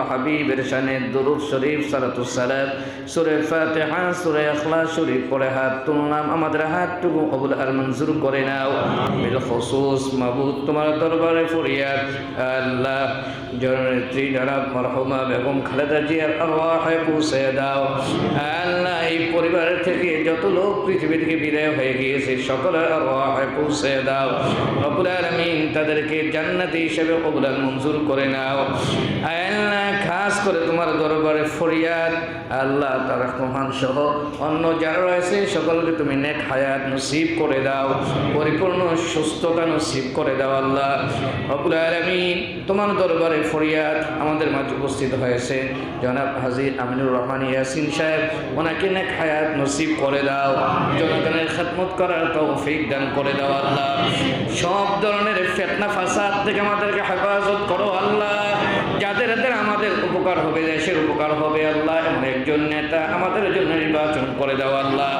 হাবিবের শানে দুরূদ শরীফ সালাতুস সালাম সূরা ফাতিহা সূরা ইখলাস শরীফ পড়ে হাত তুললাম। আমাদের হাতটুকু কবুল আর মঞ্জুর করে নাও। বিল খুসুস মাবুদ তোমার দরবারে ফরিয়াদ আল্লাহ জননেত্রী জনাব মরহুমা বেগম খালেদা জিয়ার আরওয়াহে পৌঁছে দাও। আল্লাহ এই পরিবার থেকে যত লোক পৃথিবী থেকে বিদায় হয়ে গিয়েছে সকলের আরওয়াহে পৌঁছে দাও। রব্বুল আলামিন তাদেরকে জান্নাতি হিসেবে কবুল আর মঞ্জুর করে নাও। আল্লাহ খাস করে তোমার দরবারে ফরিয়াদ আল্লাহ তারেক রহমান সহ অন্য যারা রয়েছে সকলকে তুমি নেক হায়াত নসিব করে দাও, পরিপূর্ণ সুস্থতা নসিব করে দাও। আল্লাহ রব্বুল আলামিন তোমার দরবারে ফরিয়াদ আমাদের মাঝে উপস্থিত হয়েছে জনাব হাজী আমিনুর রহমান ইয়াসিন সাহেব, ওনাকে নেক হায়াত নসিব করে দাও, জনগণের খেদমত করার তৌফিক দান করে দাও। আল্লাহ সব ধরনের ফিতনা ফাসাদ থেকে আমাদেরকে হেফাজত করো। আল্লাহ যাদের হাতে আমাদের উপকার হবে, দেশের উপকার হবে, আল্লাহ এমন একজন নেতা আমাদের জন্য নির্বাচন করে দাও। আল্লাহ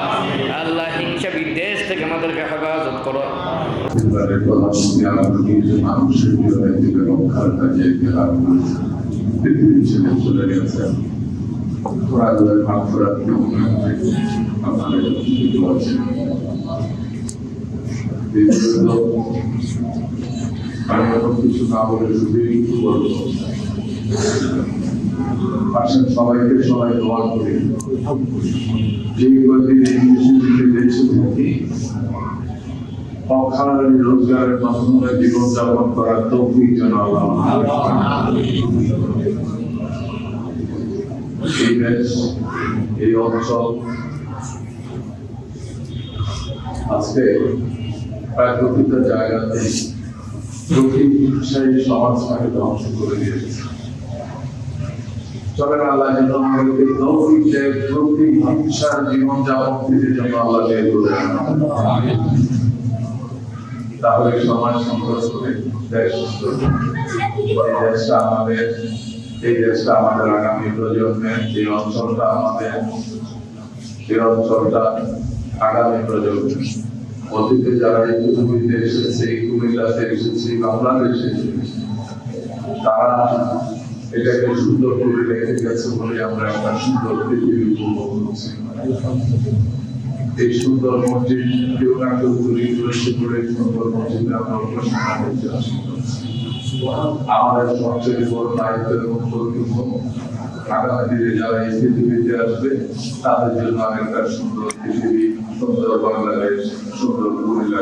আল্লাহ হিংসা বিদ্বেষ থেকে আমাদেরকে হেফাজত করো। কিছু না বলে সবাইকে সবাই দোয়া করি যে দেশে থাকি অখানি রোজগারের মাধ্যমে জীবনযাপন করার তৌফিক যেন আল্লাহ এই দেশ এই অঞ্চল আজকে প্রায় প্রতিটা জায়গাতে সেই সমাজটাকে ধ্বংস করে দিয়েছে। চলেন আল্লাহ যেন আমাদেরকে তৌফিক দেয়, প্রতি হিংসার জীবনযাপন থেকে যেন আল্লাহ বের করে আনেন। তাহলে সমাজ সুন্দর হবে, দেশ সুন্দর হবে। এই দেশটা আমাদের আগামী প্রজন্মের, এই অঞ্চলটা আমাদের, এই অঞ্চলটা আগামী প্রজন্মের। অতীতে যারা এই পৃথিবীতে এসেছে, কুমিল্লাতে এসেছে, বাংলাদেশে এসেছে, তারা এটাকে সুন্দর করে রেখে গেছে বলে আমরা একটা সুন্দর পৃথিবী উপভোগ করছি। এই সুন্দর মসজিদ কেউ না কেউ তৈরি করেছে বলে সুন্দর মসজিদে আমরা উপাসনা করতে আসি। আমাদের সবচেয়ে বড় দায়িত্ব এবং কর্তব্য আগামী দিনে যারা এই পৃথিবীতে আসবে তাদের জন্য একটা সুন্দর পৃথিবী, সুন্দর বাংলাদেশ, সুন্দর কুমিল্লা।